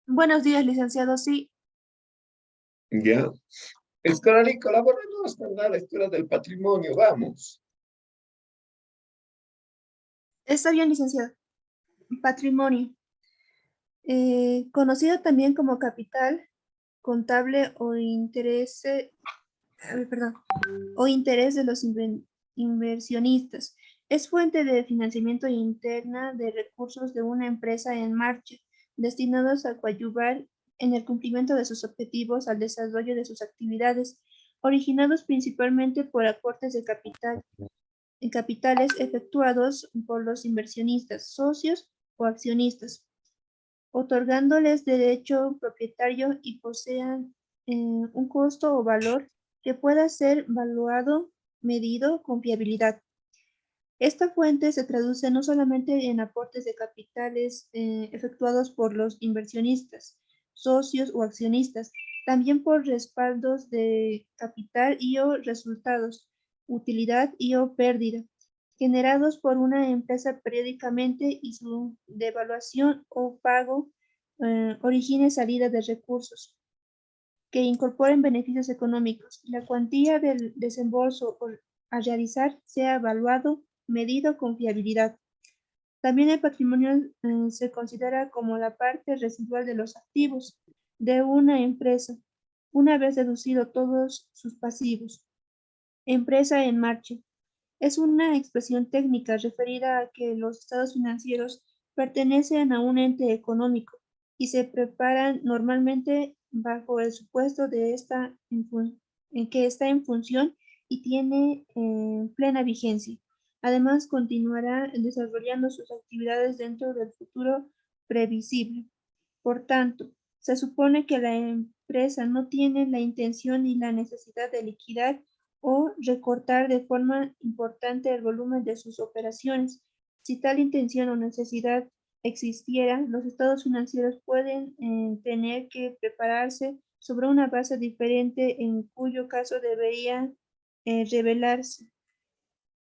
Buenos días, licenciado. Sí, Ya. Escolar colaboramos con la lectura del patrimonio, vamos. está bien, licenciado. Patrimonio, conocido también como capital contable o interés, perdón, o interés de los inversionistas. Es fuente de financiamiento interna de recursos de una empresa en marcha, destinados a coadyuvar en el cumplimiento de sus objetivos al desarrollo de sus actividades, originados principalmente por aportes de capital en capitales efectuados por los inversionistas, socios o accionistas, otorgándoles derecho propietario y posean un costo o valor que pueda ser valuado, medido con fiabilidad. Esta fuente se traduce no solamente en aportes de capitales efectuados por los inversionistas, socios o accionistas, también por respaldos de capital y o resultados, utilidad y o pérdida, generados por una empresa periódicamente y su devaluación o pago origine salida de recursos que incorporen beneficios económicos. La cuantía del desembolso a realizar sea evaluado, medido con fiabilidad. También el patrimonio se considera como la parte residual de los activos de una empresa, una vez deducido todos sus pasivos. Empresa en marcha. Es una expresión técnica referida a que los estados financieros pertenecen a un ente económico y se preparan normalmente bajo el supuesto de en que está en función y tiene plena vigencia. Además, continuará desarrollando sus actividades dentro del futuro previsible. Por tanto, se supone que la empresa no tiene la intención ni la necesidad de liquidar o recortar de forma importante el volumen de sus operaciones. Si tal intención o necesidad existiera, los estados financieros pueden tener que prepararse sobre una base diferente, en cuyo caso debería revelarse.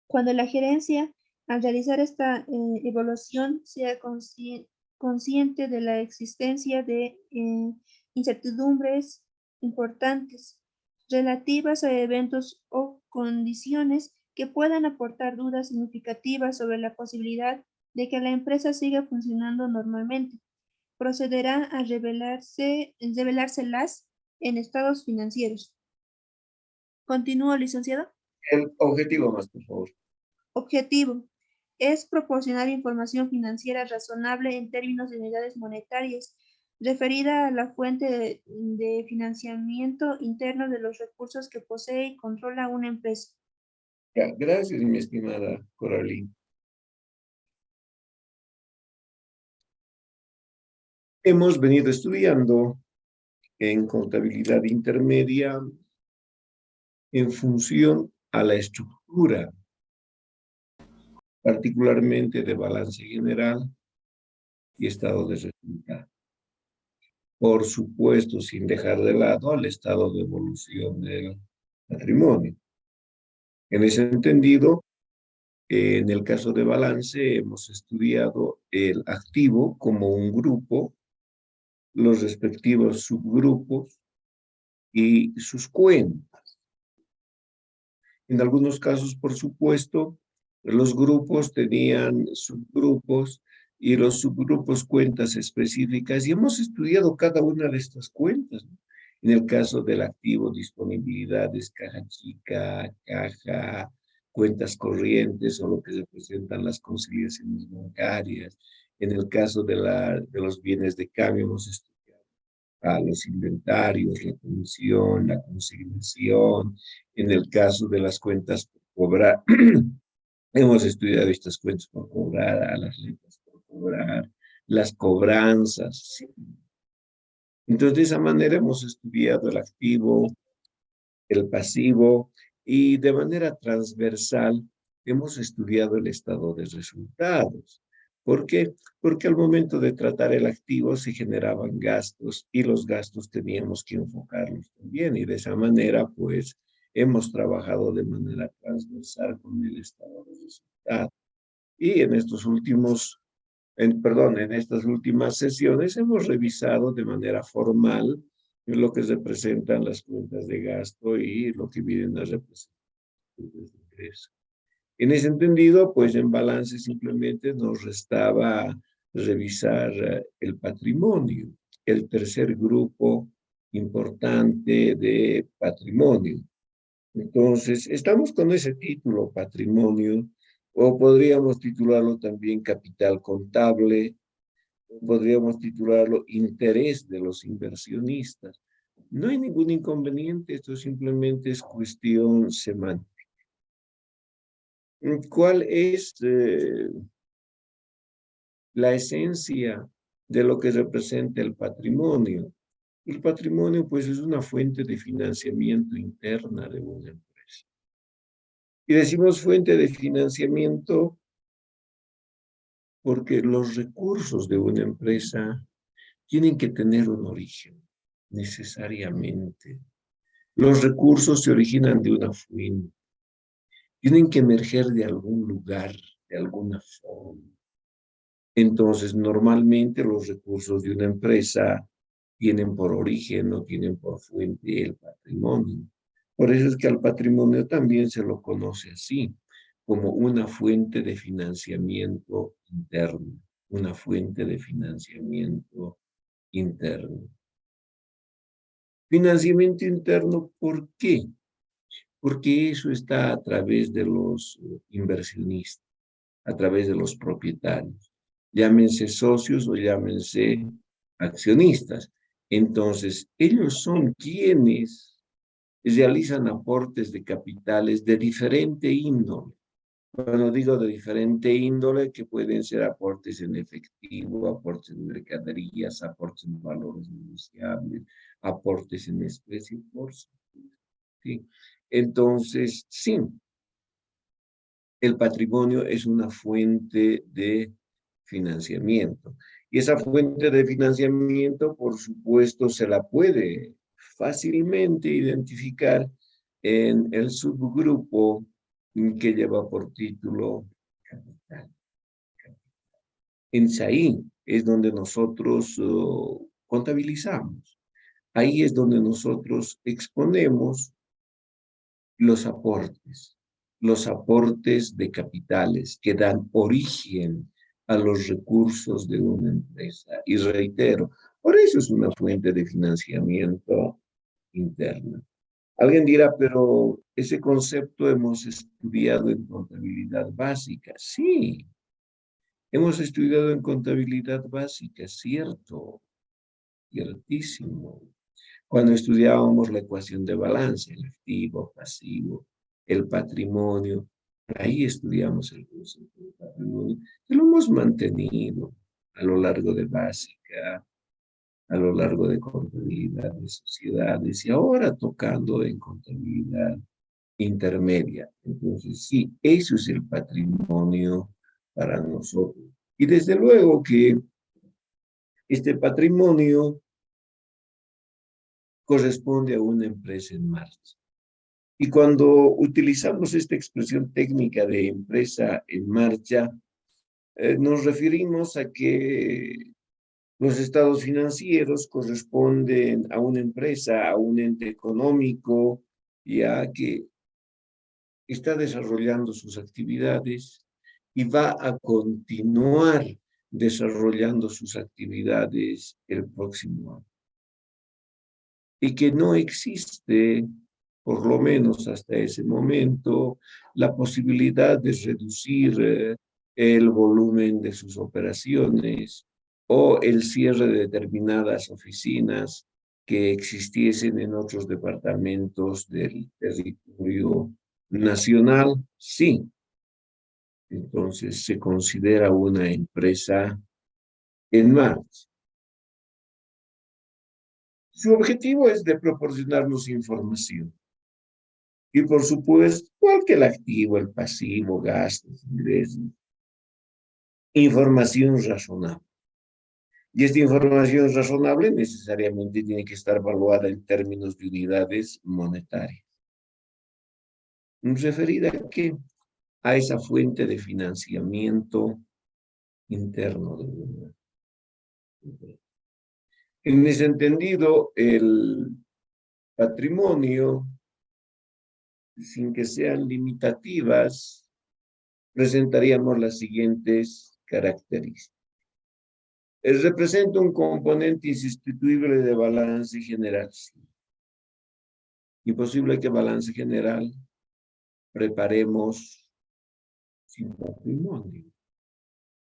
Cuando la gerencia, al realizar esta evaluación, sea consciente de la existencia de incertidumbres importantes relativas a eventos o condiciones que puedan aportar dudas significativas sobre la posibilidad de que la empresa siga funcionando normalmente, procederá a revelárselas en estados financieros. ¿Continúo, licenciado? El objetivo más, por favor. Objetivo: es proporcionar información financiera razonable en términos de unidades monetarias, referida a la fuente de financiamiento interno de los recursos que posee y controla una empresa. Ya, gracias, mi estimada Coraline. Hemos venido estudiando en contabilidad intermedia en función a la estructura, particularmente de balance general y estado de resultado. Por supuesto, sin dejar de lado al estado de evolución del patrimonio. En ese entendido, en el caso de balance, hemos estudiado el activo como un grupo, los respectivos subgrupos y sus cuentas. En algunos casos, por supuesto, los grupos tenían subgrupos y los subgrupos cuentas específicas y hemos estudiado cada una de estas cuentas, ¿no? En el caso del activo, disponibilidades, caja chica, caja, cuentas corrientes o lo que representan las conciliaciones bancarias. En el caso de los bienes de cambio, hemos estudiado los inventarios, la comisión, la consignación. En el caso de las cuentas por cobrar, hemos estudiado estas cuentas por cobrar, a las rentas por cobrar, las cobranzas. ¿Sí? Entonces, de esa manera hemos estudiado el activo, el pasivo y de manera transversal hemos estudiado el estado de resultados. ¿Por qué? Porque al momento de tratar el activo se generaban gastos y los gastos teníamos que enfocarlos también y de esa manera pues hemos trabajado de manera transversal con el estado de resultados. Y en estos últimos en estas últimas sesiones hemos revisado de manera formal lo que representan las cuentas de gasto y lo que vienen a representar los ingresos. En ese entendido, pues en balance simplemente nos restaba revisar el patrimonio, el tercer grupo importante de patrimonio. Entonces, estamos con ese título, patrimonio, o podríamos titularlo también capital contable, o podríamos titularlo interés de los inversionistas. No hay ningún inconveniente, esto simplemente es cuestión semántica. ¿Cuál es la esencia de lo que representa el patrimonio? El patrimonio, pues, es una fuente de financiamiento interna de una empresa. Y decimos fuente de financiamiento porque los recursos de una empresa tienen que tener un origen, necesariamente. Los recursos se originan de una fuente, tienen que emerger de algún lugar, de alguna forma. Entonces, normalmente los recursos de una empresa tienen por origen o tienen por fuente el patrimonio. Por eso es que al patrimonio también se lo conoce así, como una fuente de financiamiento interno, una fuente de financiamiento interno. Financiamiento interno, ¿por qué? Porque eso está a través de los inversionistas, a través de los propietarios. Llámense socios o llámense accionistas. Entonces, ellos son quienes realizan aportes de capitales de diferente índole. Cuando digo de diferente índole, que pueden ser aportes en efectivo, aportes en mercaderías, aportes en valores negociables, aportes en especie, por supuesto. ¿Sí? Entonces, sí, el patrimonio es una fuente de financiamiento. Y esa fuente de financiamiento, por supuesto, se la puede fácilmente identificar en el subgrupo que lleva por título capital. En ahí es donde nosotros contabilizamos. Ahí es donde nosotros exponemos los aportes de capitales que dan origen a los recursos de una empresa. Y reitero, por eso es una fuente de financiamiento interna. Alguien dirá, pero ese concepto hemos estudiado en contabilidad básica. Sí, hemos estudiado en contabilidad básica, cierto, ciertísimo. Cuando estudiábamos la ecuación de balance, el activo, pasivo, el patrimonio, ahí estudiamos el concepto de patrimonio, que lo hemos mantenido a lo largo de básica, a lo largo de contabilidad de sociedades y ahora tocando en contabilidad intermedia. Entonces, sí, eso es el patrimonio para nosotros. Y desde luego que este patrimonio corresponde a una empresa en marcha. Y cuando utilizamos esta expresión técnica de empresa en marcha, nos referimos a que los estados financieros corresponden a una empresa, a un ente económico, ya que está desarrollando sus actividades y va a continuar desarrollando sus actividades el próximo año. Y que no existe, por lo menos hasta ese momento, la posibilidad de reducir el volumen de sus operaciones o el cierre de determinadas oficinas que existiesen en otros departamentos del territorio nacional. Sí, entonces se considera una empresa en marcha. Su objetivo es de proporcionarnos información. Y por supuesto, igual que el activo, el pasivo, gastos, ingresos, información razonable. Y esta información razonable necesariamente tiene que estar evaluada en términos de unidades monetarias. ¿Referida a qué? A esa fuente de financiamiento interno de una empresa. En ese entendido, el patrimonio, sin que sean limitativas, presentaríamos las siguientes características. Representa un componente insustituible de balance general. Imposible que balance general preparemos sin patrimonio.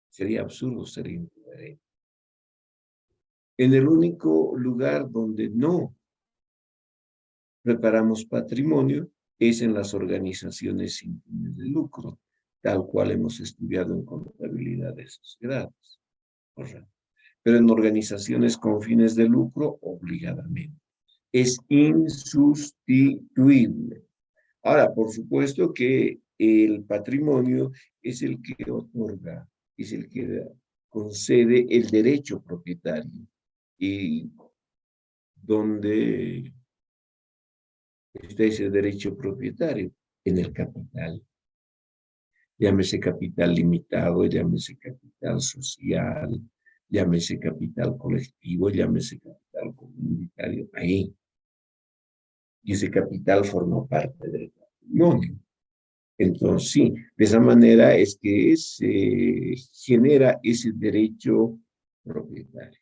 Sería absurdo, sería incoherente. En el único lugar donde no preparamos patrimonio es en las organizaciones sin fines de lucro, tal cual hemos estudiado en contabilidad de sociedades. Correcto. Pero en organizaciones con fines de lucro, obligadamente. Es insustituible. Ahora, por supuesto que el patrimonio es el que otorga, es el que concede el derecho propietario. Y donde está ese derecho propietario, en el capital. Llámese capital limitado, llámese capital social, llámese capital colectivo, llámese capital comunitario, ahí. Y ese capital forma parte del patrimonio. Entonces, sí, de esa manera es que se genera ese derecho propietario.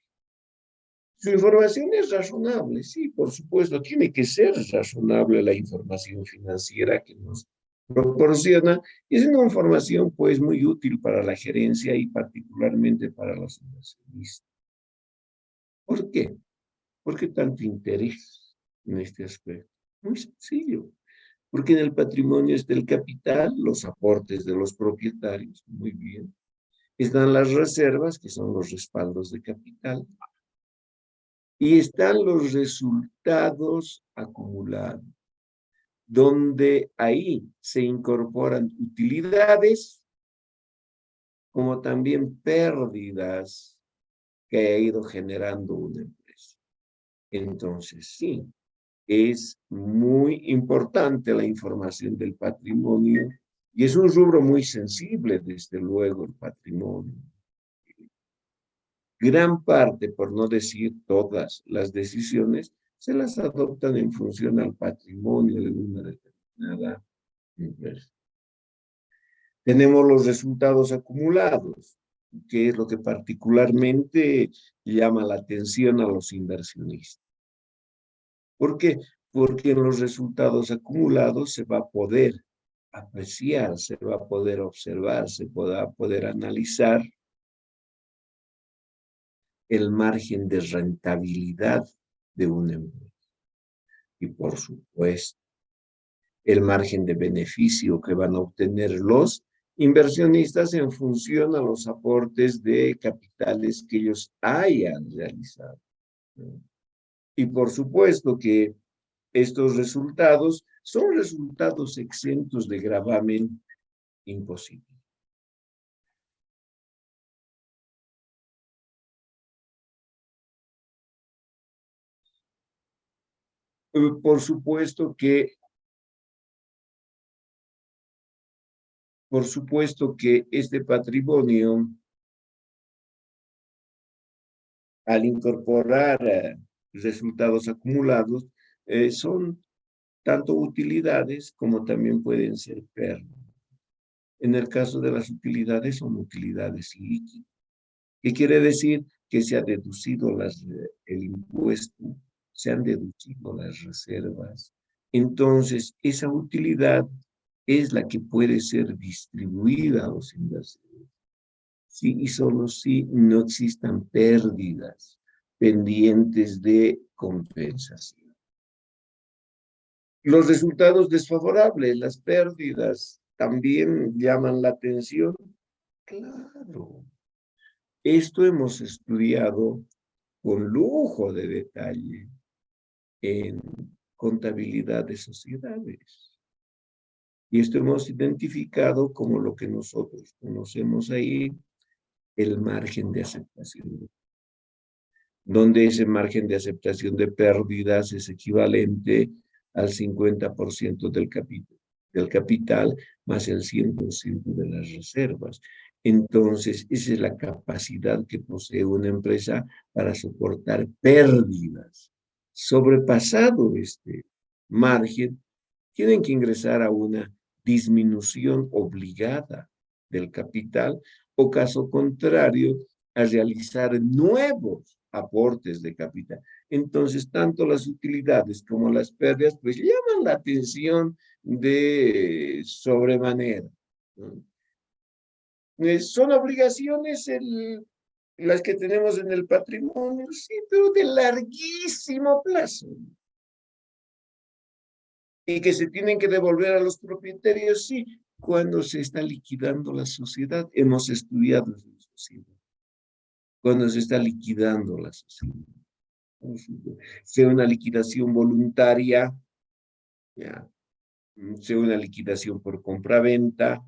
Su información es razonable, sí, por supuesto, tiene que ser razonable la información financiera que nos proporciona, y es una información pues muy útil para la gerencia y particularmente para los inversionistas. ¿Por qué? ¿Por qué tanto interés en este aspecto? Muy sencillo, porque en el patrimonio está el capital, los aportes de los propietarios, muy bien, están las reservas, que son los respaldos de capital, y están los resultados acumulados, donde ahí se incorporan utilidades como también pérdidas que ha ido generando una empresa. Entonces, sí, es muy importante la información del patrimonio y es un rubro muy sensible, desde luego, el patrimonio. Gran parte, por no decir todas las decisiones, se las adoptan en función al patrimonio de una determinada empresa. Tenemos los resultados acumulados, que es lo que particularmente llama la atención a los inversionistas. ¿Por qué? Porque en los resultados acumulados se va a poder apreciar, se va a poder observar, se va a poder analizar el margen de rentabilidad de una empresa. Y por supuesto, el margen de beneficio que van a obtener los inversionistas en función a los aportes de capitales que ellos hayan realizado. Y por supuesto que estos resultados son resultados exentos de gravamen imposible. Por supuesto que este patrimonio, al incorporar resultados acumulados, son tanto utilidades como también pueden ser pérdidas. En el caso de las utilidades, son utilidades líquidas. ¿Qué quiere decir? Que se ha deducido el impuesto, se han deducido las reservas. Entonces, esa utilidad es la que puede ser distribuida a los inversores. Sí, y solo si no existan pérdidas pendientes de compensación. Los resultados desfavorables, las pérdidas, también llaman la atención. Claro, esto hemos estudiado con lujo de detalle en contabilidad de sociedades. Y esto hemos identificado como lo que nosotros conocemos ahí, el margen de aceptación, donde ese margen de aceptación de pérdidas es equivalente al 50% del capital más el 100% de las reservas. Entonces, esa es la capacidad que posee una empresa para soportar pérdidas. Sobrepasado este margen, tienen que ingresar a una disminución obligada del capital o caso contrario, a realizar nuevos aportes de capital. Entonces, tanto las utilidades como las pérdidas, pues llaman la atención de sobremanera, ¿no? Son obligaciones las que tenemos en el patrimonio, sí, pero de larguísimo plazo. Y que se tienen que devolver a los propietarios, sí, cuando se está liquidando la sociedad. Hemos estudiado esa sociedad. Cuando se está liquidando la sociedad. Sea una liquidación voluntaria, ya, sea una liquidación por compraventa,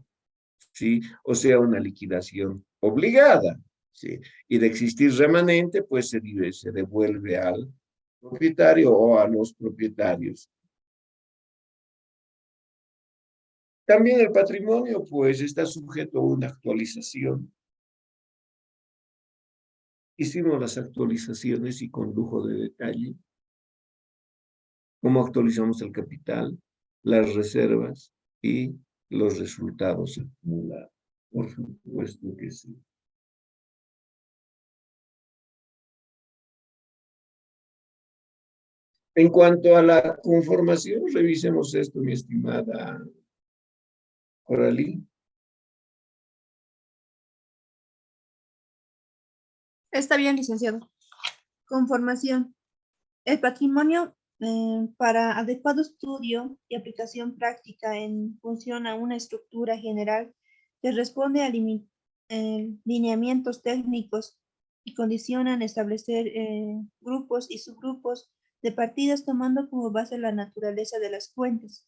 ¿sí? O sea, una liquidación obligada, ¿sí? Y de existir remanente, pues se devuelve al propietario o a los propietarios. También el patrimonio, pues, está sujeto a una actualización. Hicimos las actualizaciones y con lujo de detalle. ¿Cómo actualizamos el capital, las reservas y los resultados acumulados? Por supuesto que sí. En cuanto a la conformación, revisemos esto, mi estimada Coralí. Está bien, licenciado. Conformación. El patrimonio para adecuado estudio y aplicación práctica en función a una estructura general que responde a lineamientos técnicos y condicionan establecer grupos y subgrupos de partidas tomando como base la naturaleza de las cuentas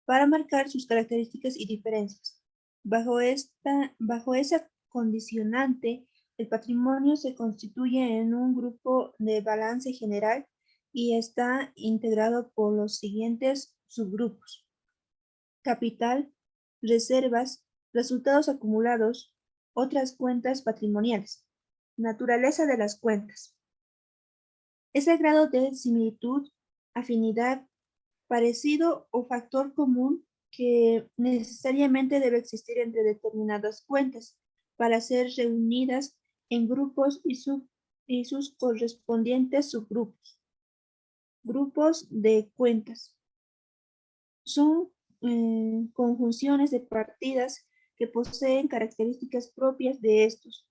para marcar sus características y diferencias. Bajo esa condicionante, el patrimonio se constituye en un grupo de balance general y está integrado por los siguientes subgrupos: capital, reservas, resultados acumulados, otras cuentas patrimoniales. Naturaleza de las cuentas. Es el grado de similitud, afinidad, parecido o factor común que necesariamente debe existir entre determinadas cuentas para ser reunidas en grupos y sus correspondientes subgrupos. Grupos de cuentas. Son conjunciones de partidas que poseen características propias de estos,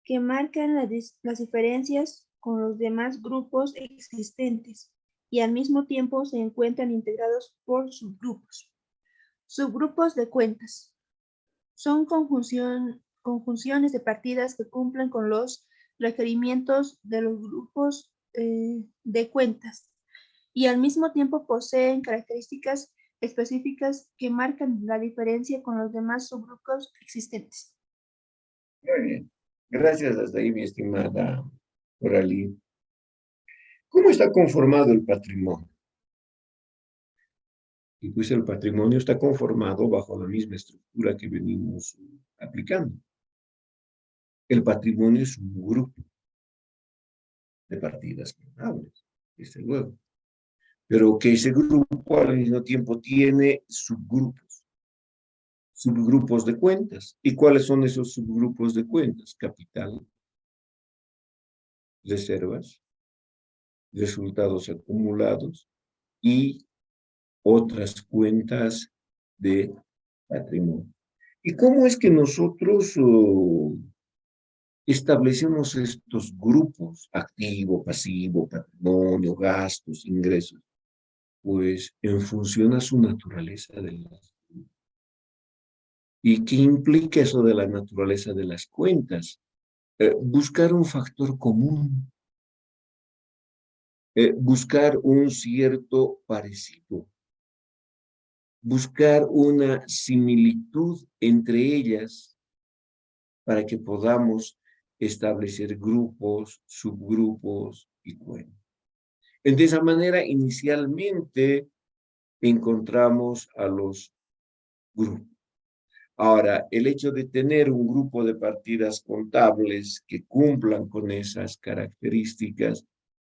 que marcan las diferencias con los demás grupos existentes y al mismo tiempo se encuentran integrados por subgrupos. Subgrupos de cuentas. Son conjunciones de partidas que cumplen con los requerimientos de los grupos de cuentas y al mismo tiempo poseen características específicas que marcan la diferencia con los demás subgrupos existentes. Muy bien. Gracias hasta ahí, mi estimada Coralí. ¿Cómo está conformado el patrimonio? Y pues el patrimonio está conformado bajo la misma estructura que venimos aplicando. El patrimonio es un grupo de partidas contables, desde luego, pero que ese grupo al mismo tiempo tiene subgrupos de cuentas. ¿Y cuáles son esos subgrupos de cuentas? Capital, reservas, resultados acumulados y otras cuentas de patrimonio. ¿Y cómo es que nosotros establecemos estos grupos? Activo, pasivo, patrimonio, gastos, ingresos. Pues en función a su naturaleza de las. ¿Y qué implica eso de la naturaleza de las cuentas? Buscar un factor común, buscar un cierto parecido, buscar una similitud entre ellas para que podamos establecer grupos, subgrupos y cuentas. De esa manera, inicialmente encontramos a los grupos. Ahora, el hecho de tener un grupo de partidas contables que cumplan con esas características,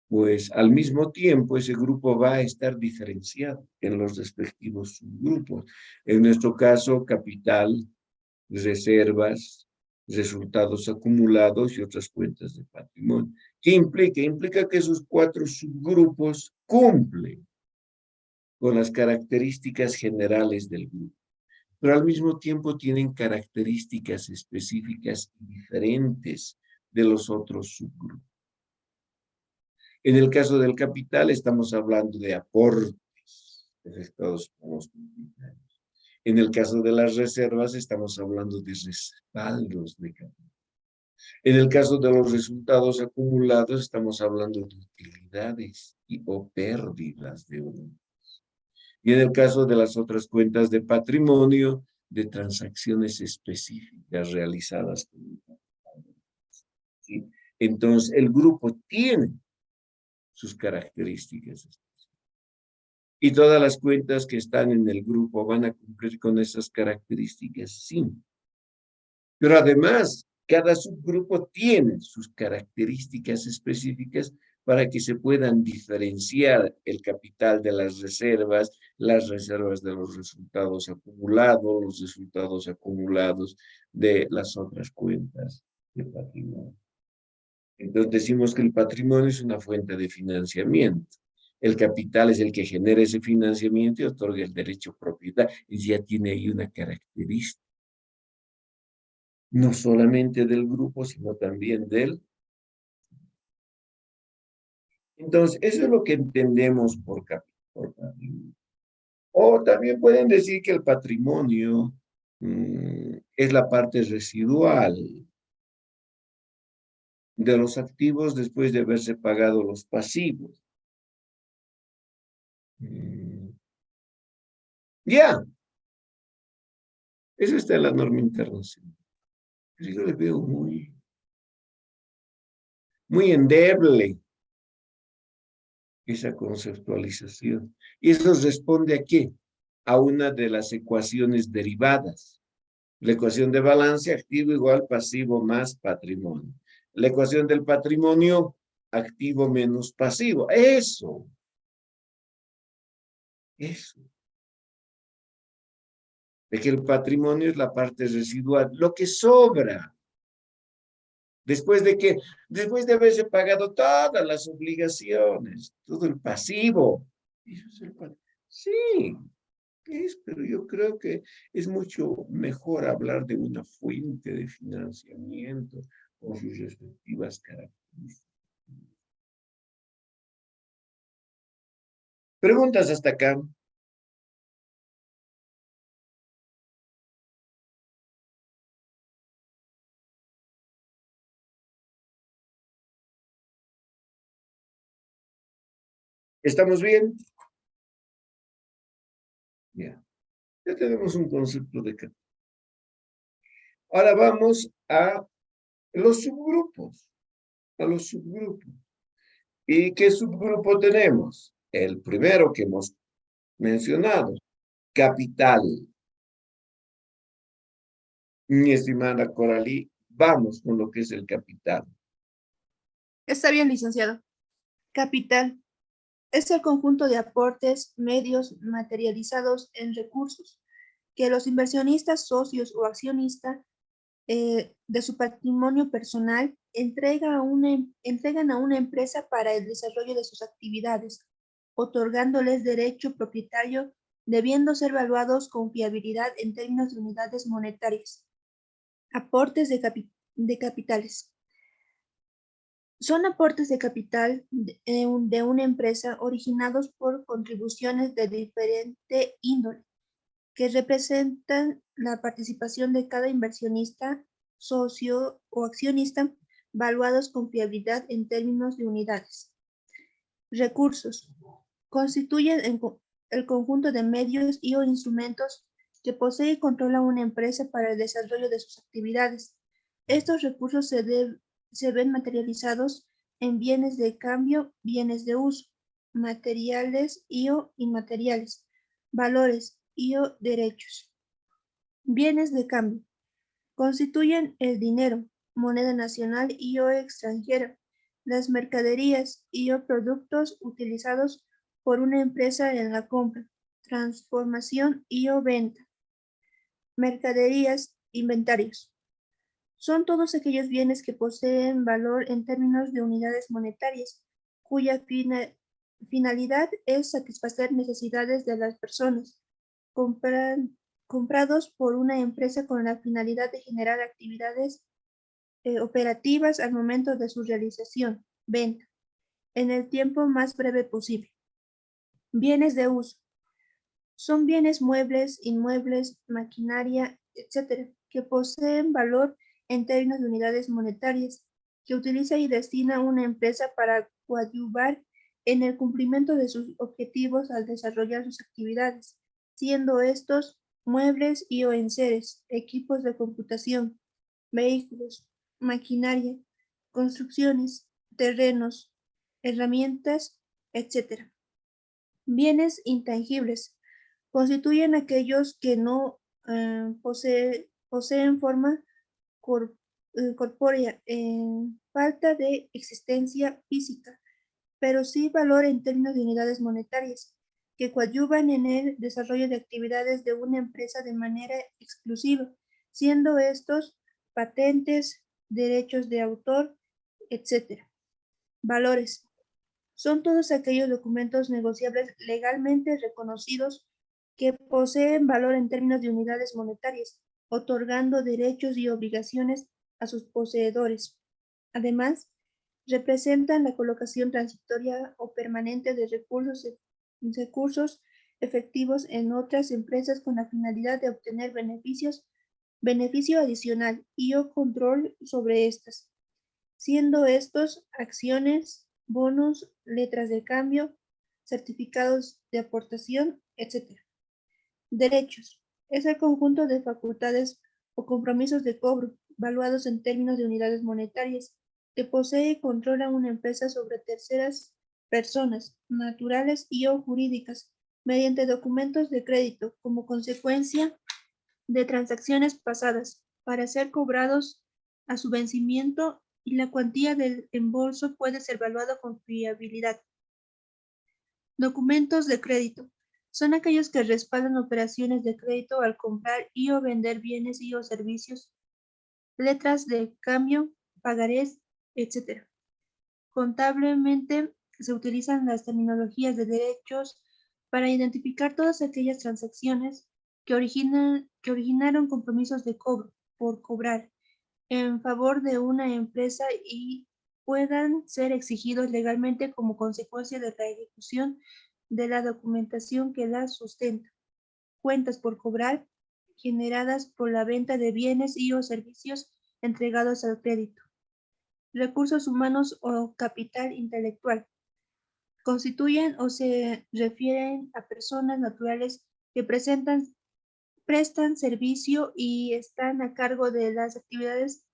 pues al mismo tiempo ese grupo va a estar diferenciado en los respectivos subgrupos. En nuestro caso, capital, reservas, resultados acumulados y otras cuentas de patrimonio. ¿Qué implica? Implica que esos 4 subgrupos cumplen con las características generales del grupo, pero al mismo tiempo tienen características específicas y diferentes de los otros subgrupos. En el caso del capital estamos hablando de aportes efectuados por los propietarios. En el caso de las reservas estamos hablando de respaldos de capital. En el caso de los resultados acumulados estamos hablando de utilidades o pérdidas de uno. Y en el caso de las otras cuentas de patrimonio, de transacciones específicas realizadas con el capital. ¿Sí? Entonces, el grupo tiene sus características. Y todas las cuentas que están en el grupo van a cumplir con esas características, sí. Pero además, cada subgrupo tiene sus características específicas para que se puedan diferenciar el capital de las reservas de los resultados acumulados, los resultados acumulados de las otras cuentas de patrimonio. Entonces decimos que el patrimonio es una fuente de financiamiento. El capital es el que genera ese financiamiento y otorga el derecho a propiedad. Y ya tiene ahí una característica. No solamente del grupo, sino también del... Entonces, eso es lo que entendemos por patrimonio. O también pueden decir que el patrimonio es la parte residual de los activos después de haberse pagado los pasivos. Ya, eso está en la norma internacional. Pero yo le veo muy endeble esa conceptualización. Y eso responde ¿a qué? A una de las ecuaciones derivadas. La ecuación de balance, activo igual pasivo más patrimonio. La ecuación del patrimonio, activo menos pasivo. Eso. De que el patrimonio es la parte residual, lo que sobra. Después de haberse pagado todas las obligaciones, todo el pasivo. Eso es el pasivo. Sí, pero yo creo que es mucho mejor hablar de una fuente de financiamiento con sus respectivas características. ¿Preguntas hasta acá? ¿Estamos bien? Ya. Ya tenemos un concepto de capital. Ahora vamos a los subgrupos. A los subgrupos. ¿Y qué subgrupo tenemos? El primero que hemos mencionado, capital. Mi estimada Coralí, vamos con lo que es el capital. Está bien, licenciado. Capital es el conjunto de aportes medios materializados en recursos que los inversionistas, socios o accionistas de su patrimonio personal entregan a una empresa para el desarrollo de sus actividades, otorgándoles derecho propietario, debiendo ser evaluados con fiabilidad en términos de unidades monetarias. Aportes de capitales. Son aportes de capital de una empresa originados por contribuciones de diferente índole, que representan la participación de cada inversionista, socio o accionista, valuados con fiabilidad en términos de unidades. Recursos. Constituyen el conjunto de medios y o instrumentos que posee y controla una empresa para el desarrollo de sus actividades. Estos recursos se ven materializados en bienes de cambio, bienes de uso, materiales y o inmateriales, valores y o derechos. Bienes de cambio. Constituyen el dinero, moneda nacional y o extranjera, las mercaderías y o productos utilizados por una empresa en la compra, transformación y o venta. Mercaderías, inventarios. Son todos aquellos bienes que poseen valor en términos de unidades monetarias, cuya finalidad es satisfacer necesidades de las personas, comprados por una empresa con la finalidad de generar actividades operativas al momento de su realización, venta, en el tiempo más breve posible. Bienes de uso. Son bienes muebles, inmuebles, maquinaria, etc., que poseen valor en términos de unidades monetarias, que utiliza y destina una empresa para coadyuvar en el cumplimiento de sus objetivos al desarrollar sus actividades, siendo estos muebles y o enseres, equipos de computación, vehículos, maquinaria, construcciones, terrenos, herramientas, etc. Bienes intangibles. Constituyen aquellos que no poseen forma corpórea en falta de existencia física, pero sí valor en términos de unidades monetarias, que coadyuvan en el desarrollo de actividades de una empresa de manera exclusiva, siendo estos patentes, derechos de autor, etc. Valores. Son todos aquellos documentos negociables legalmente reconocidos que poseen valor en términos de unidades monetarias, otorgando derechos y obligaciones a sus poseedores. Además, representan la colocación transitoria o permanente de recursos efectivos en otras empresas con la finalidad de obtener beneficio adicional y o control sobre estas, siendo estos acciones, bonos, letras de cambio, certificados de aportación, etc. Derechos. Es el conjunto de facultades o compromisos de cobro, valuados en términos de unidades monetarias, que posee y controla una empresa sobre terceras personas, naturales y o jurídicas, mediante documentos de crédito, como consecuencia de transacciones pasadas, para ser cobrados a su vencimiento, y la cuantía del embolso puede ser evaluada con fiabilidad. Documentos de crédito. Son aquellos que respaldan operaciones de crédito al comprar y o vender bienes y o servicios, letras de cambio, pagarés, etc. Contablemente se utilizan las terminologías de derechos para identificar todas aquellas transacciones que originaron compromisos de cobro por cobrar en favor de una empresa y puedan ser exigidos legalmente como consecuencia de la ejecución de la documentación que las sustenta. Cuentas por cobrar generadas por la venta de bienes y o servicios entregados al crédito. Recursos humanos o capital intelectual. Constituyen o se refieren a personas naturales que prestan servicio y están a cargo de las actividades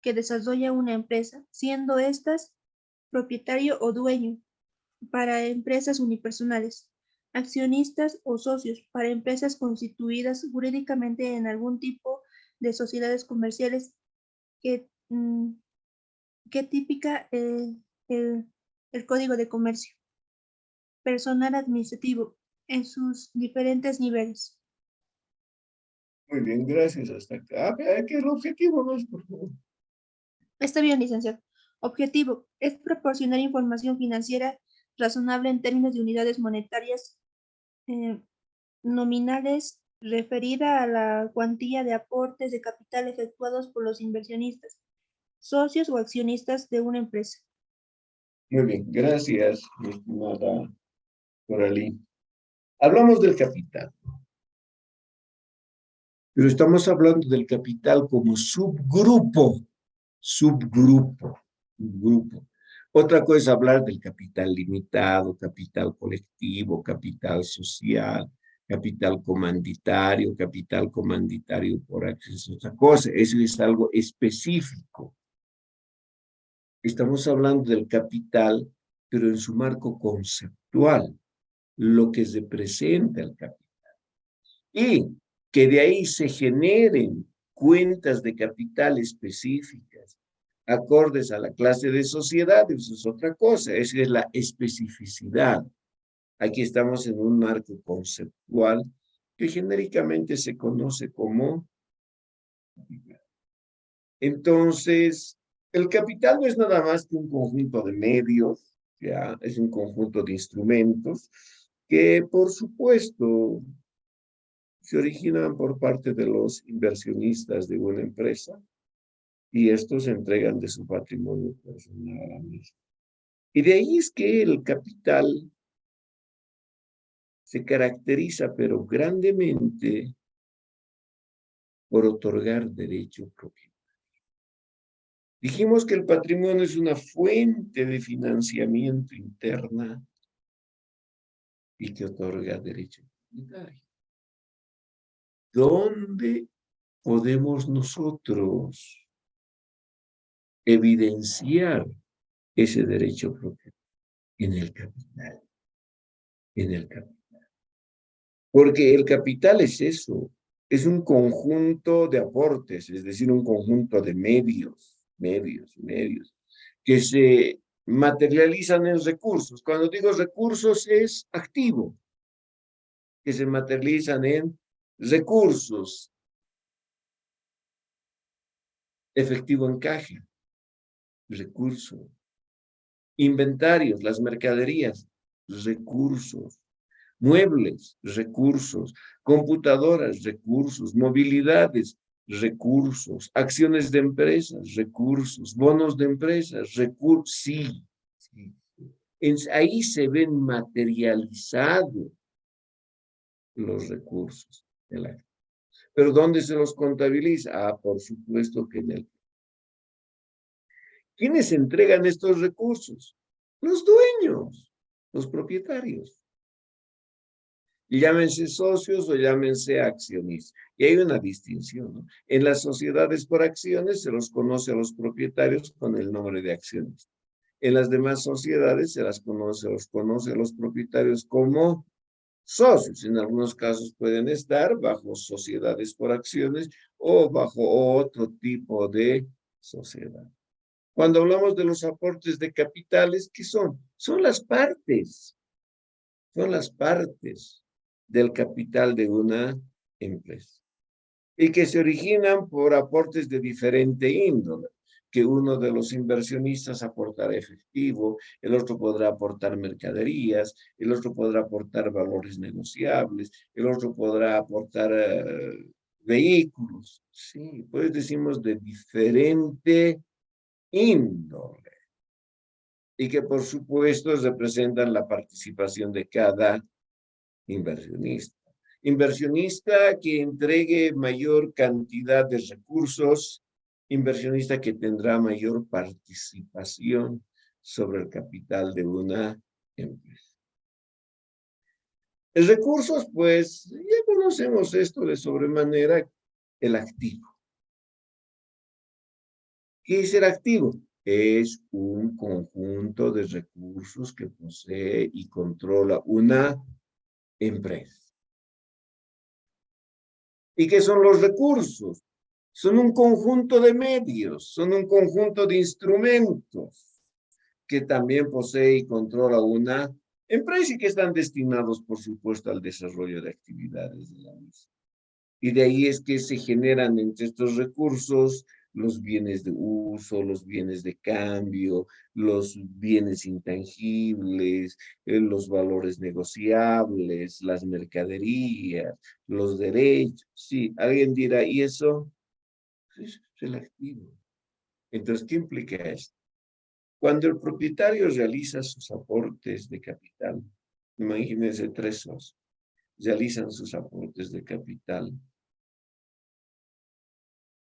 que desarrolla una empresa, siendo estas propietario o dueño para empresas unipersonales, accionistas o socios para empresas constituidas jurídicamente en algún tipo de sociedades comerciales que, que típica el Código de Comercio. Personal administrativo en sus diferentes niveles. Muy bien, gracias. Hasta acá. ¿Qué es el objetivo, no? Por favor. Está bien, licenciado. Objetivo es proporcionar información financiera razonable en términos de unidades monetarias nominales referida a la cuantía de aportes de capital efectuados por los inversionistas, socios o accionistas de una empresa. Muy bien, gracias, mi estimada Coralí. Hablamos del capital, pero estamos hablando del capital como subgrupo. Otra cosa es hablar del capital limitado, capital colectivo, capital social, capital comanditario por acceso a otra cosa. Eso es algo específico. Estamos hablando del capital, pero en su marco conceptual, lo que representa el capital. Y Que de ahí se generen cuentas de capital específicas, acordes a la clase de sociedad, eso es otra cosa, esa es la especificidad. Aquí estamos en un marco conceptual que genéricamente se conoce como capital. Entonces, el capital no es nada más que un conjunto de medios, ya, es un conjunto de instrumentos que, por supuesto, se originan por parte de los inversionistas de una empresa y estos entregan de su patrimonio personal a la misma. Y de ahí es que el capital se caracteriza, pero grandemente, por otorgar derecho propio. Dijimos que el patrimonio es una fuente de financiamiento interna y que otorga derecho propietario. ¿Dónde podemos nosotros evidenciar ese derecho propio? En el capital. En el capital. Porque el capital es eso, es un conjunto de aportes, es decir, un conjunto de medios, que se materializan en recursos. Cuando digo recursos es activo, que se materializan en recursos, efectivo en caja, recursos, inventarios, las mercaderías, recursos, muebles, recursos, computadoras, recursos, movilidades, recursos, acciones de empresas, recursos, bonos de empresas, recursos, sí. Sí. Ahí se ven materializados los recursos de la. Pero ¿dónde se los contabiliza? Ah, por supuesto que en el. ¿Quiénes entregan estos recursos? Los dueños, los propietarios. Y llámense socios o llámense accionistas. Y hay una distinción, ¿no? En las sociedades por acciones se los conoce a los propietarios con el nombre de accionistas. En las demás sociedades se los conoce a los propietarios como socios. En algunos casos pueden estar bajo sociedades por acciones o bajo otro tipo de sociedad. Cuando hablamos de los aportes de capitales, ¿qué son? Son las partes del capital de una empresa y que se originan por aportes de diferente índole, que uno de los inversionistas aportará efectivo, el otro podrá aportar mercaderías, el otro podrá aportar valores negociables, el otro podrá aportar vehículos, sí, pues decimos de diferente índole y que por supuesto representan la participación de cada inversionista. Inversionista que entregue mayor cantidad de recursos, inversionista que tendrá mayor participación sobre el capital de una empresa. En recursos, pues, ya conocemos esto de sobremanera, el activo. ¿Qué es el activo? Es un conjunto de recursos que posee y controla una empresa. ¿Y qué son los recursos? Son un conjunto de medios, son un conjunto de instrumentos que también posee y controla una empresa y que están destinados, por supuesto, al desarrollo de actividades de la misma. Y de ahí es que se generan entre estos recursos los bienes de uso, los bienes de cambio, los bienes intangibles, los valores negociables, las mercaderías, los derechos. Sí, alguien dirá, ¿y eso? Es relativo. Entonces, ¿qué implica esto? Cuando el propietario realiza sus aportes de capital, imagínense 3 socios, realizan sus aportes de capital.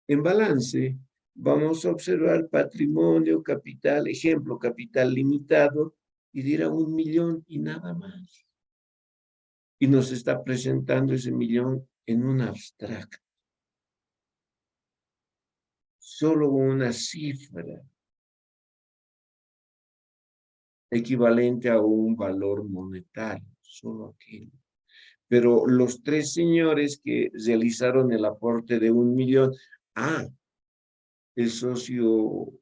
En balance, vamos a observar patrimonio, capital, ejemplo, capital limitado, y dirá 1 millón y nada más. Y nos está presentando ese millón en un abstracto. Solo una cifra equivalente a un valor monetario, solo aquello. pero los tres señores que realizaron el aporte de 1.000.000, el socio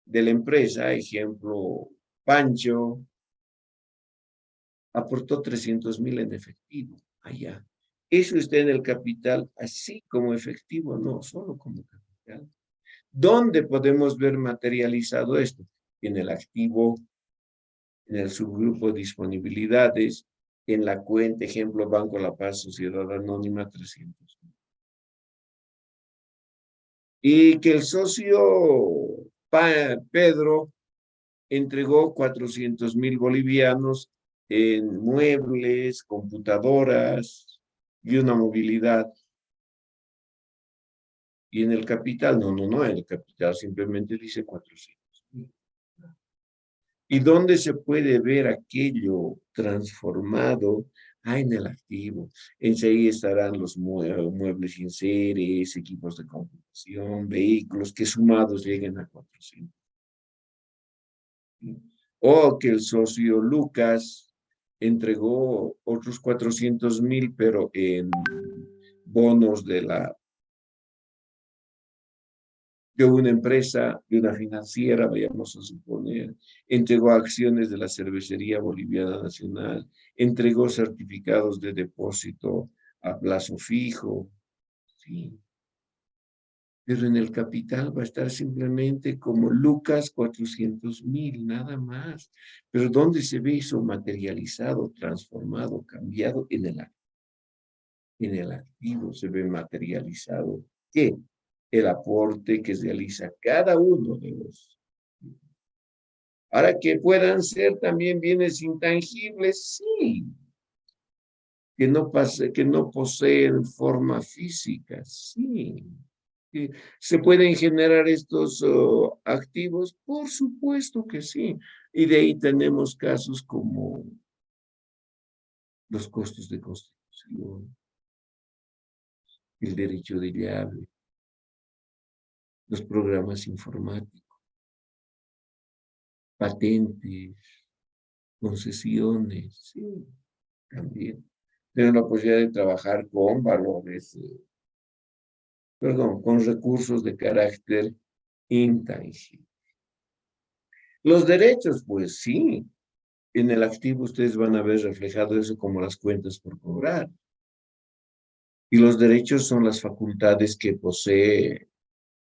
de la empresa, ejemplo, Pancho, aportó 300.000 en efectivo allá. Eso está en el capital, así como efectivo, no, solo como capital. ¿Dónde podemos ver materializado esto? En el activo, en el subgrupo de disponibilidades, en la cuenta, ejemplo, Banco La Paz, Sociedad Anónima, 300. Y que el socio Pedro entregó 400.000 bolivianos en muebles, computadoras y una movilidad. Y en el capital, no, en el capital simplemente dice 400.000. ¿Y dónde se puede ver aquello transformado? En el activo. Enseguida estarán los muebles sin series, equipos de computación, vehículos que sumados lleguen a 400. O que el socio Lucas entregó otros 400.000, pero en bonos de una empresa, de una financiera, vayamos a suponer, entregó acciones de la Cervecería Boliviana Nacional, entregó certificados de depósito a plazo fijo, sí. Pero en el capital va a estar simplemente como Lucas 400.000, nada más. Pero ¿dónde se ve eso materializado, transformado, cambiado? En el activo se ve materializado. ¿Qué? El aporte que realiza cada uno de los. Ahora que puedan ser también bienes intangibles, sí, que no poseen forma física, sí. Que ¿se pueden generar estos activos? Por supuesto que sí. Y de ahí tenemos casos como los costos de construcción, el derecho de llave, los programas informáticos, patentes, concesiones, sí, también. Tener la posibilidad de trabajar con valores, con recursos de carácter intangible. Los derechos, pues sí, en el activo ustedes van a ver reflejado eso como las cuentas por cobrar. Y los derechos son las facultades que posee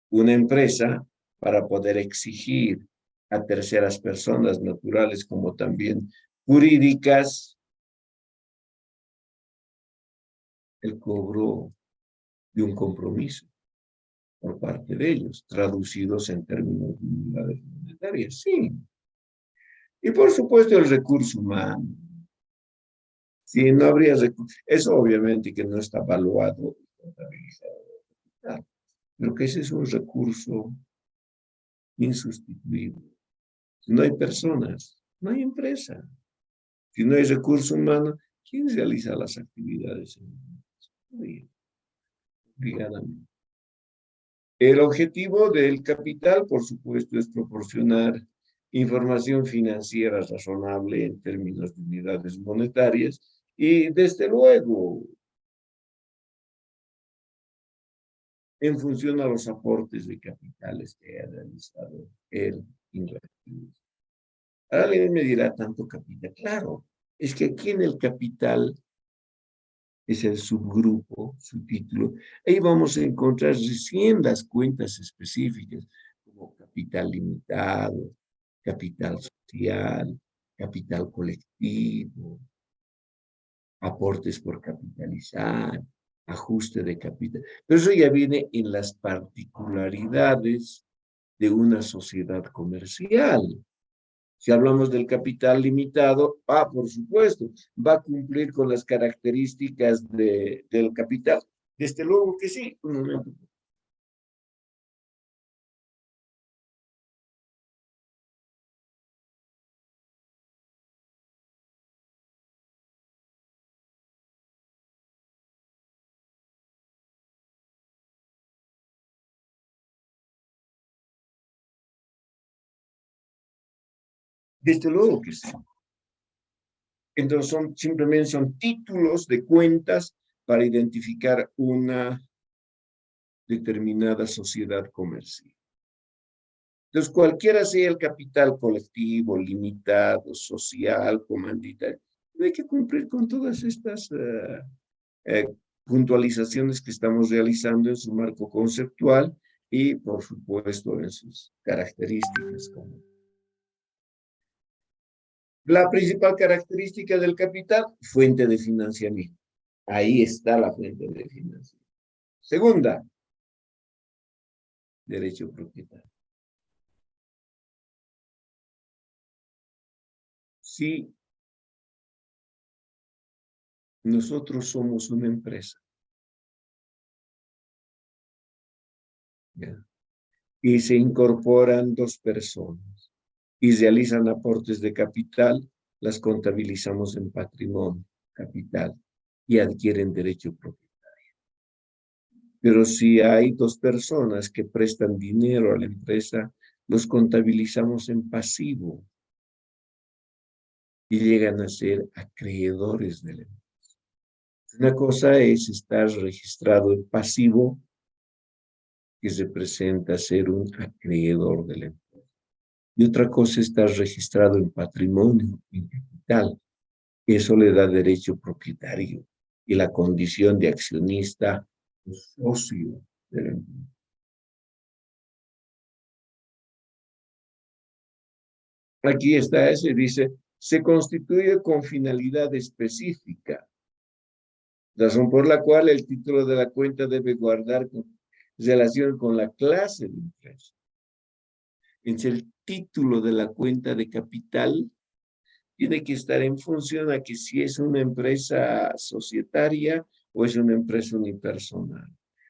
una empresa para poder exigir a terceras personas naturales como también jurídicas el cobro de un compromiso por parte de ellos, traducidos en términos de unidades monetarias, sí. Y por supuesto el recurso humano. Si no habría recursos, eso obviamente que no está evaluado y contabilizado, claro, pero que ese es un recurso insustituible. Si no hay personas, no hay empresa. Si no hay recurso humano, ¿quién realiza las actividades? Obligadamente. El objetivo del capital, por supuesto, es proporcionar información financiera razonable en términos de unidades monetarias y, desde luego, en función a los aportes de capitales que ha realizado el invertido. Ahora alguien me dirá tanto capital. Claro, es que aquí en el capital es el subgrupo, subtítulo. Ahí vamos a encontrar recién las cuentas específicas, como capital limitado, capital social, capital colectivo, aportes por capitalizar, ajuste de capital. Pero eso ya viene en las particularidades de una sociedad comercial. Si hablamos del capital limitado, por supuesto, va a cumplir con las características del capital. Desde luego que sí. Un momento. Desde luego que sí. Entonces simplemente son títulos de cuentas para identificar una determinada sociedad comercial. Entonces, cualquiera sea el capital colectivo, limitado, social, comanditario, hay que cumplir con todas estas eh, puntualizaciones que estamos realizando en su marco conceptual y, por supuesto, en sus características. La principal característica del capital, fuente de financiamiento. Ahí está la fuente de financiamiento. Segunda, derecho propietario. Si nosotros somos una empresa, ¿ya?, y se incorporan dos personas y realizan aportes de capital, las contabilizamos en patrimonio, capital, y adquieren derecho propietario. Pero si hay dos personas que prestan dinero a la empresa, los contabilizamos en pasivo y llegan a ser acreedores de la empresa. Una cosa es estar registrado en pasivo, que representa ser un acreedor de la empresa. Y otra cosa es estar registrado en patrimonio, en capital. Eso le da derecho propietario y la condición de accionista o socio de la empresa. Aquí está ese, dice, se constituye con finalidad específica, razón por la cual el título de la cuenta debe guardar relación con la clase de empresa. Entonces, el título de la cuenta de capital tiene que estar en función a que si es una empresa societaria o es una empresa unipersonal.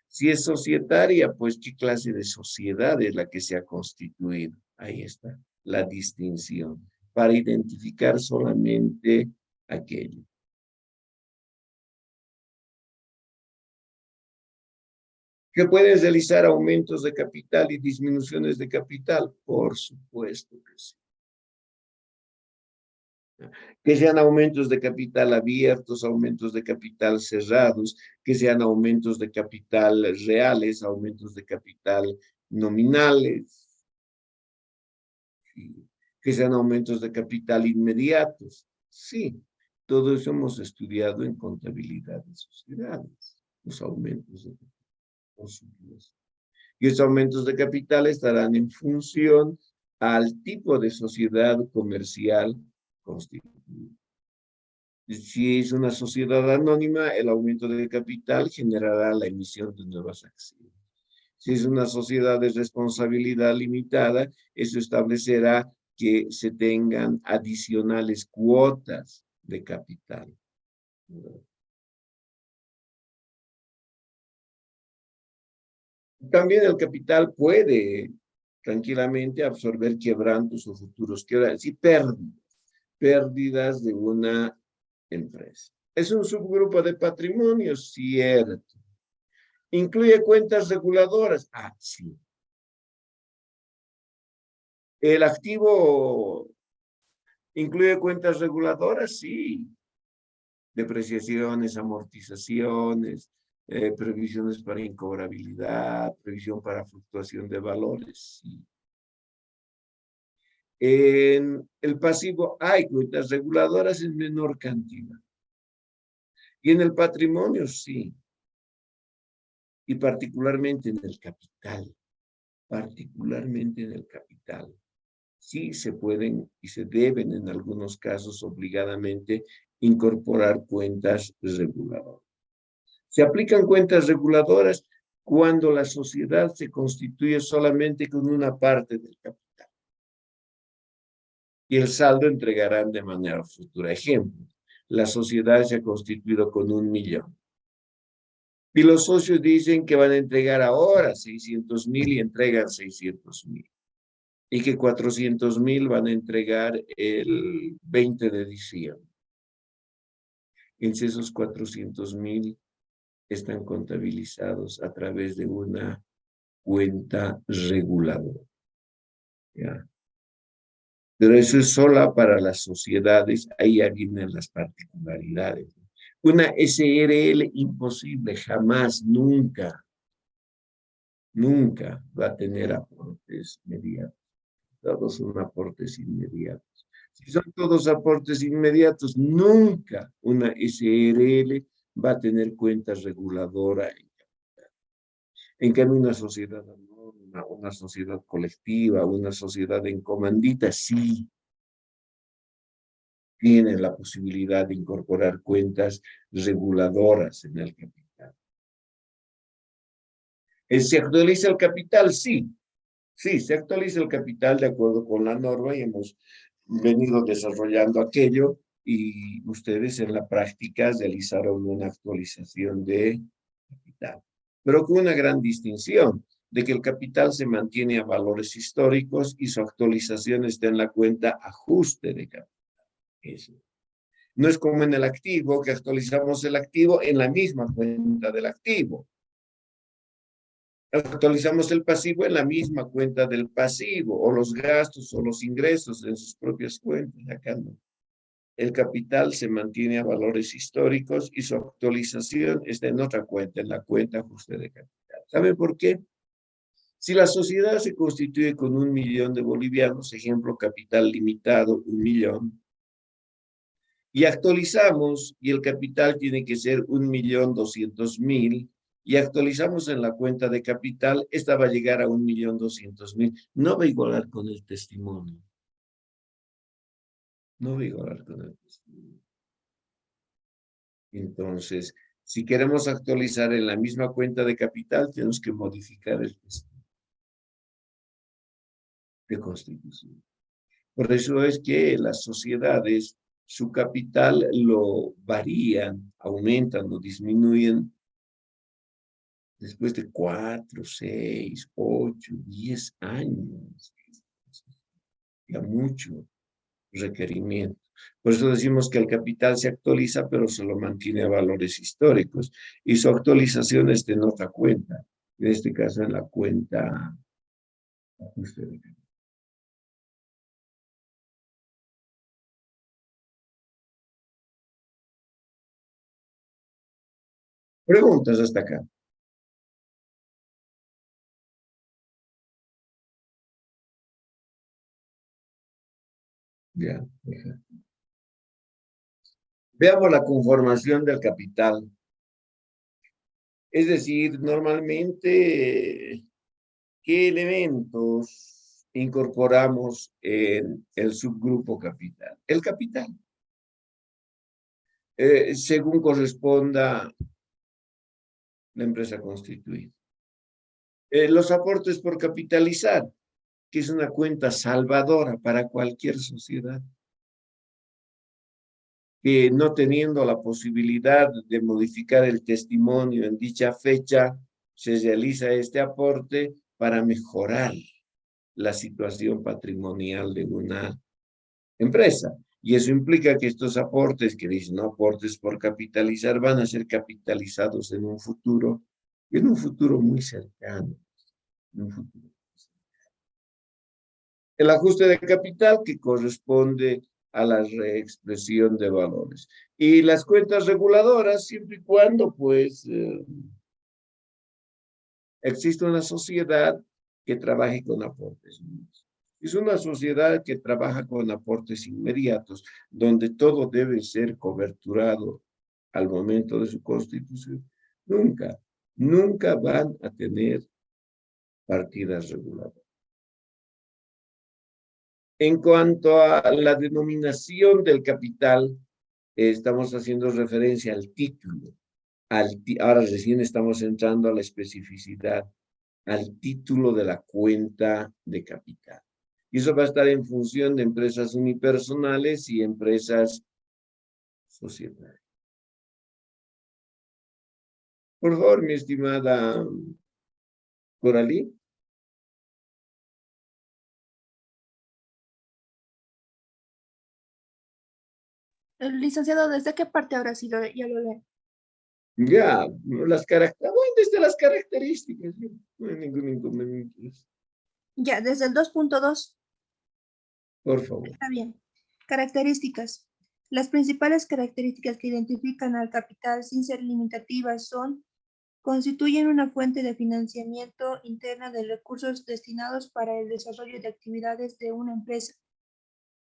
Si es societaria, pues qué clase de sociedad es la que se ha constituido. Ahí está la distinción, para identificar solamente aquello. ¿Que pueden realizar aumentos de capital y disminuciones de capital? Por supuesto que sí. Que sean aumentos de capital abiertos, aumentos de capital cerrados, que sean aumentos de capital reales, aumentos de capital nominales, que sean aumentos de capital inmediatos. Sí, todo eso hemos estudiado en contabilidad de sociedades, los aumentos de capital, por supuesto. Y esos aumentos de capital estarán en función al tipo de sociedad comercial constituida. Si es una sociedad anónima, el aumento de capital generará la emisión de nuevas acciones. Si es una sociedad de responsabilidad limitada, eso establecerá que se tengan adicionales cuotas de capital. También el capital puede tranquilamente absorber quebrantos o futuros quebrantos, sí, pérdidas de una empresa. Es un subgrupo de patrimonio, cierto. ¿Incluye cuentas reguladoras? Ah, sí. ¿El activo incluye cuentas reguladoras? Sí. Depreciaciones, amortizaciones, previsiones para incobrabilidad, previsión para fluctuación de valores, sí. En el pasivo hay cuentas reguladoras en menor cantidad. Y en el patrimonio, sí. Y particularmente en el capital. Particularmente en el capital. Sí se pueden y se deben en algunos casos obligadamente incorporar cuentas reguladoras. Se aplican cuentas reguladoras cuando la sociedad se constituye solamente con una parte del capital. Y el saldo entregarán de manera futura. Ejemplo, la sociedad se ha constituido con 1.000.000. Y los socios dicen que van a entregar ahora 600.000 y entregan 600.000. Y que 400.000 van a entregar el 20 de diciembre. Entonces esos 400.000 están contabilizados a través de una cuenta reguladora. ¿Ya? Pero eso es solo para las sociedades, ahí ya vienen las particularidades. Una SRL imposible, jamás, nunca, nunca va a tener aportes inmediatos. Todos son aportes inmediatos. Si son todos aportes inmediatos, nunca una SRL va a tener cuenta reguladora. En cambio, una sociedad anónima, una sociedad colectiva, una sociedad en comandita, sí tiene la posibilidad de incorporar cuentas reguladoras en el capital. ¿Se actualiza el capital? Sí, sí, se actualiza el capital de acuerdo con la norma y hemos venido desarrollando aquello y ustedes en la práctica realizaron una actualización de capital, pero con una gran distinción de que el capital se mantiene a valores históricos y su actualización está en la cuenta ajuste de capital. Eso. No es como en el activo, que actualizamos el activo en la misma cuenta del activo. Actualizamos el pasivo en la misma cuenta del pasivo, o los gastos o los ingresos en sus propias cuentas. Acá no. El capital se mantiene a valores históricos y su actualización está en otra cuenta, en la cuenta ajuste de capital. ¿Sabe por qué? Si la sociedad se constituye con 1.000.000 de bolivianos, ejemplo, capital limitado, 1.000.000, y actualizamos, y el capital tiene que ser 1.200.000, y actualizamos en la cuenta de capital, esta va a llegar a 1.200.000. No va a igualar con el testimonio. No va a igualar con el testimonio. Entonces, si queremos actualizar en la misma cuenta de capital, tenemos que modificar el testimonio de constitución. Por eso es que las sociedades, su capital lo varían, aumentan o disminuyen después de 4, 6, 8, 10 años. Ya mucho requerimiento. Por eso decimos que el capital se actualiza, pero se lo mantiene a valores históricos. Y su actualización está en otra cuenta. En este caso, en la cuenta ajuste de capital. Preguntas hasta acá. Ya. Veamos la conformación del capital. Es decir, normalmente, ¿qué elementos incorporamos en el subgrupo capital? El capital. Según corresponda la empresa constituida. Los aportes por capitalizar, que es una cuenta salvadora para cualquier sociedad, que no teniendo la posibilidad de modificar el testimonio en dicha fecha, se realiza este aporte para mejorar la situación patrimonial de una empresa. Y eso implica que estos aportes, que dicen no aportes por capitalizar, van a ser capitalizados en un futuro muy cercano. En un futuro. El ajuste de capital que corresponde a la reexpresión de valores. Y las cuentas reguladoras, siempre y cuando, pues, existe una sociedad que trabaje con aportes. Es una sociedad que trabaja con aportes inmediatos, donde todo debe ser coberturado al momento de su constitución. Nunca, nunca van a tener partidas reguladoras. En cuanto a la denominación del capital, estamos haciendo referencia al título. Ahora recién estamos entrando a la especificidad, al título de la cuenta de capital. Y eso va a estar en función de empresas unipersonales y empresas societarias. Por favor, mi estimada Coralí. El licenciado, ¿desde qué parte ahora sí ya lo leo? Ya, las características, bueno, desde las características, no hay ningún inconveniente. Ya, desde el 2.2. Por favor. Está bien. Características. Las principales características que identifican al capital sin ser limitativas son: constituyen una fuente de financiamiento interna de recursos destinados para el desarrollo de actividades de una empresa.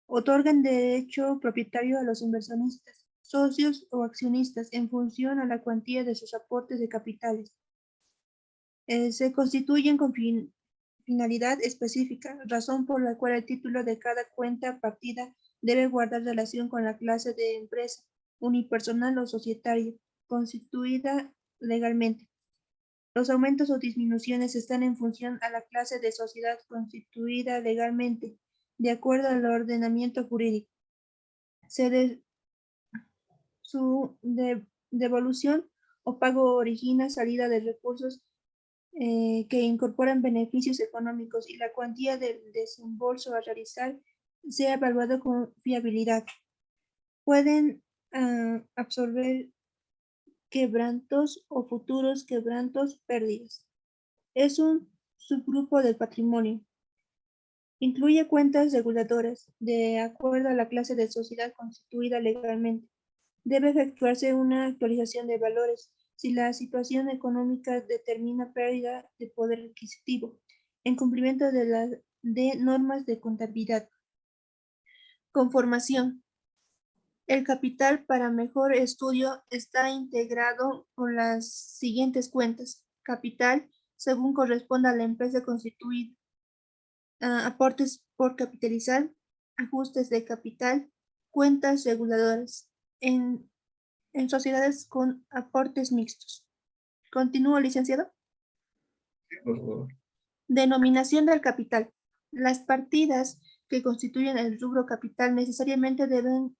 Otorgan derecho propietario a los inversionistas, socios o accionistas en función a la cuantía de sus aportes de capitales. Se constituyen con finalidad específica, razón por la cual el título de cada cuenta partida debe guardar relación con la clase de empresa, unipersonal o societaria, constituida legalmente. Los aumentos o disminuciones están en función a la clase de sociedad constituida legalmente, de acuerdo al ordenamiento jurídico. Su devolución o pago origina salida de recursos que incorporan beneficios económicos y la cuantía del desembolso a realizar sea evaluado con fiabilidad. Pueden absorber quebrantos o futuros quebrantos, pérdidas. Es un subgrupo del patrimonio. Incluye cuentas reguladoras, de acuerdo a la clase de sociedad constituida legalmente. Debe efectuarse una actualización de valores si la situación económica determina pérdida de poder adquisitivo, en cumplimiento de normas de contabilidad. Conformación. El capital para mejor estudio está integrado con las siguientes cuentas. Capital, según corresponda a la empresa constituida. Aportes por capitalizar, ajustes de capital, cuentas reguladoras. En sociedades con aportes mixtos. ¿Continúo, licenciado? Por favor. Denominación del capital. Las partidas que constituyen el rubro capital necesariamente deben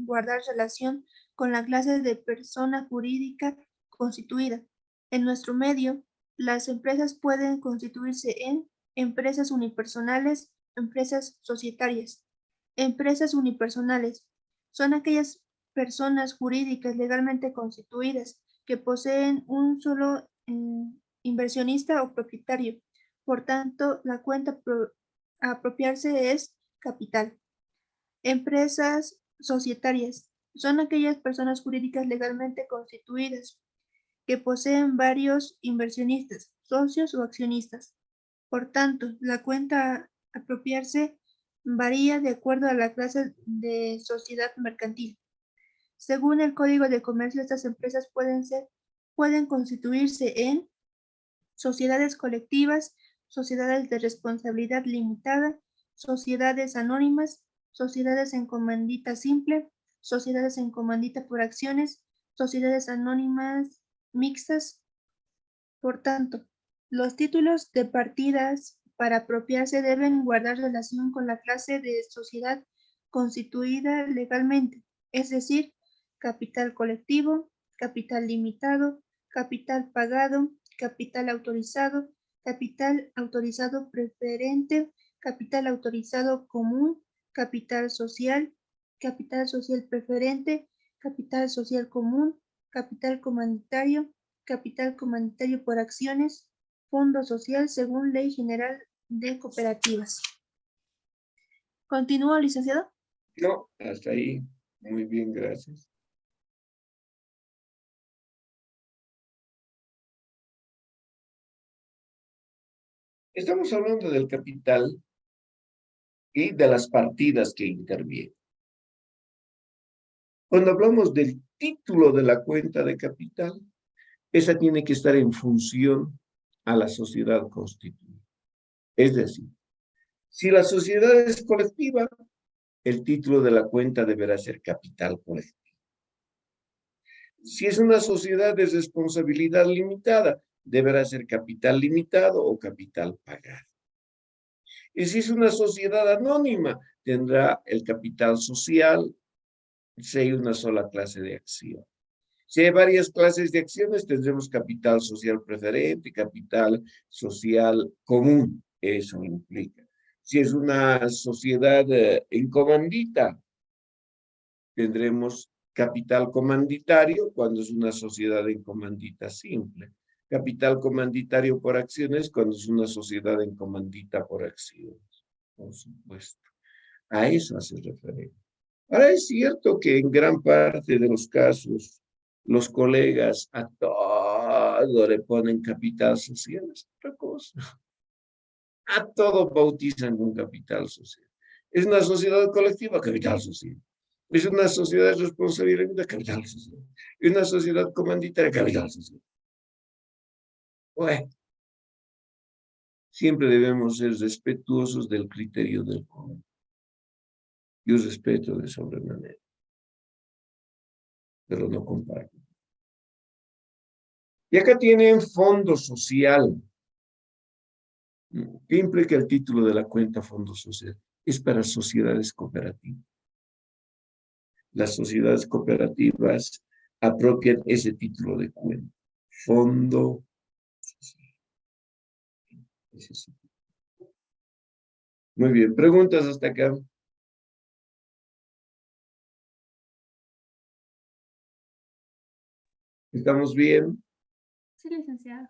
guardar relación con la clase de persona jurídica constituida. En nuestro medio, las empresas pueden constituirse en empresas unipersonales, empresas societarias. Empresas unipersonales son aquellas personas jurídicas legalmente constituidas que poseen un solo inversionista o propietario. Por tanto, la cuenta a apropiarse es capital. Empresas societarias son aquellas personas jurídicas legalmente constituidas que poseen varios inversionistas, socios o accionistas. Por tanto, la cuenta a apropiarse varía de acuerdo a la clase de sociedad mercantil. Según el Código de Comercio, estas empresas pueden constituirse en sociedades colectivas, sociedades de responsabilidad limitada, sociedades anónimas, sociedades en comandita simple, sociedades en comandita por acciones, sociedades anónimas mixtas. Por tanto, los títulos de partidas para apropiarse deben guardar relación con la clase de sociedad constituida legalmente, es decir, capital colectivo, capital limitado, capital pagado, capital autorizado preferente, capital autorizado común, capital social preferente, capital social común, capital comanditario por acciones, fondo social según Ley General de Cooperativas. ¿Continúo, licenciado? No, hasta ahí. Muy bien, gracias. Estamos hablando del capital y de las partidas que intervienen. Cuando hablamos del título de la cuenta de capital, esa tiene que estar en función a la sociedad constituida. Es decir, si la sociedad es colectiva, el título de la cuenta deberá ser capital colectivo. Si es una sociedad de responsabilidad limitada, deberá ser capital limitado o capital pagado. Y si es una sociedad anónima, tendrá el capital social, si hay una sola clase de acción. Si hay varias clases de acciones, tendremos capital social preferente, capital social común. Eso implica. Si es una sociedad en comandita, tendremos capital comanditario cuando es una sociedad en comandita simple. Capital comanditario por acciones cuando es una sociedad en comandita por acciones, por supuesto. A eso hace referencia. Ahora es cierto que en gran parte de los casos los colegas a todo le ponen capital social, es otra cosa. A todo bautizan con capital social. Es una sociedad colectiva, capital social. Es una sociedad de responsabilidad, capital social. Es una sociedad comanditaria, capital social. Bueno, siempre debemos ser respetuosos del criterio del común. Yo respeto de sobremanera, pero no comparto. Y acá tienen fondo social. ¿Qué implica el título de la cuenta fondo social? Es para sociedades cooperativas. Las sociedades cooperativas apropian ese título de cuenta. Fondo social. Muy bien, preguntas hasta acá. ¿Estamos bien? Sí, licenciado.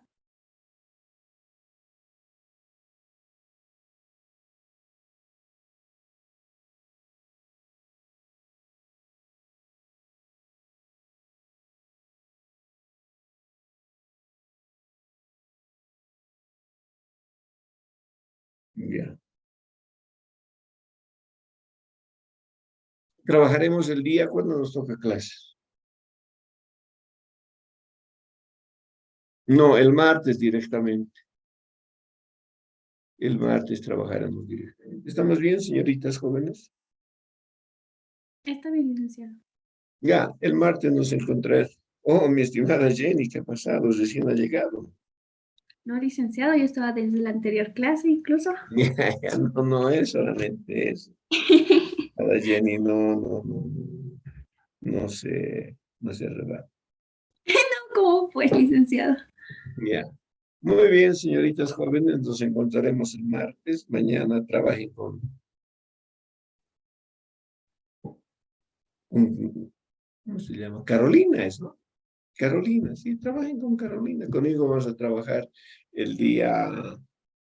Ya. Trabajaremos el día cuando nos toca clases. No, el martes directamente. El martes trabajaremos directamente. ¿Estamos bien, señoritas jóvenes? Está bien, licenciado. Ya, el martes nos encontraremos. Oh, mi estimada Jenny, ¿qué ha pasado? Recién ha llegado. No, licenciado, yo estaba desde la anterior clase incluso. Ya, no, no es solamente eso. Para Jenny, no se arrebata. ¿Cómo fue, licenciado? Ya. Muy bien, señoritas jóvenes, nos encontraremos el martes. Mañana trabajen ¿cómo se llama? Carolina, es, ¿no? Carolina, sí, trabajen con Carolina. Conmigo vamos a trabajar el día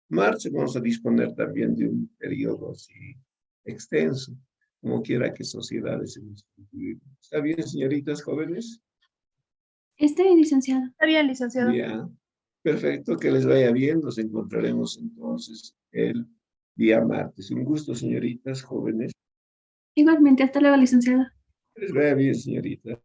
martes. Vamos a disponer también de un periodo así extenso, como quiera que sociedades se nos constituyan. ¿Está bien, señoritas jóvenes? Está bien, licenciado. Está bien, licenciado. Ya, perfecto, que les vaya bien. Nos encontraremos entonces el día martes. Un gusto, señoritas jóvenes. Igualmente, hasta luego, licenciado. Que les vaya bien, señorita.